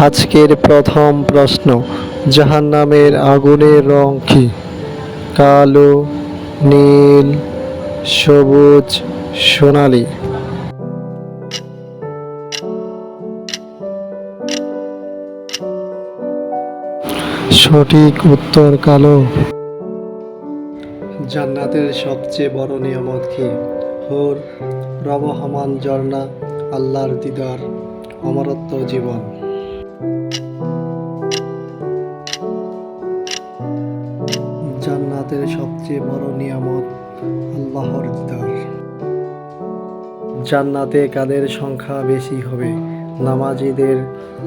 আজকের প্রথম প্রশ্ন, জাহান্নামের আগুনের রং কি? কালো, নীল, সবুজ, সোনালী। সঠিক উত্তর কালো। জান্নাতের সবচেয়ে বড় নিয়ামত কি? হুর, প্রবহমান ঝর্ণা, আল্লাহর দিদার, অমরত্ব জীবন। জান্নাতের সবচেয়ে বড় নিয়ামত আল্লাহর দিদার। জান্নাতে কাদের সংখ্যা বেশি হবে? নামাজীদের,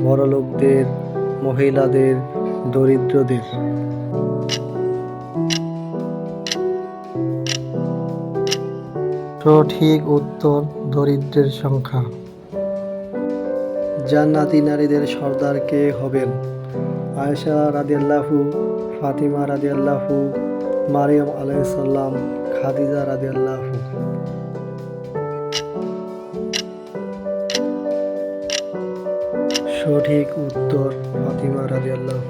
বড়লোকদের, মহিলাদের, দরিদ্রদের। সঠিক উত্তর দরিদ্রের সংখ্যা। জান্নাতি নারীদের সর্দার কে হবেন? আয়েশা রাদিয়াল্লাহু, ফাতিমা রাদিয়াল্লাহু, মারিয়াম আলাইহিস সালাম, খাদিজা রাদিয়াল্লাহু। সঠিক উত্তর ফাতিমা রাদিয়াল্লাহু।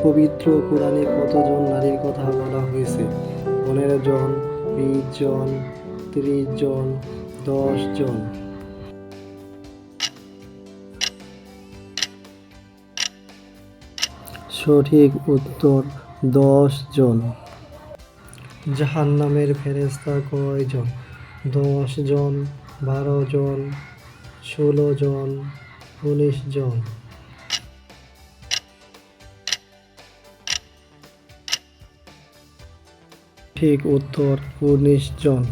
পবিত্র কোরআনে কতজন নারীর কথা বলা হয়েছে? 15 জন, 20 জন, 30 জন, 10 জন। সঠিক উত্তর 10 জন। জাহান্নামের ফেরেশতা কয়জন? 10 জন, 12 জন, 16 জন, 19 জন। ঠিক উত্তর 19 জন।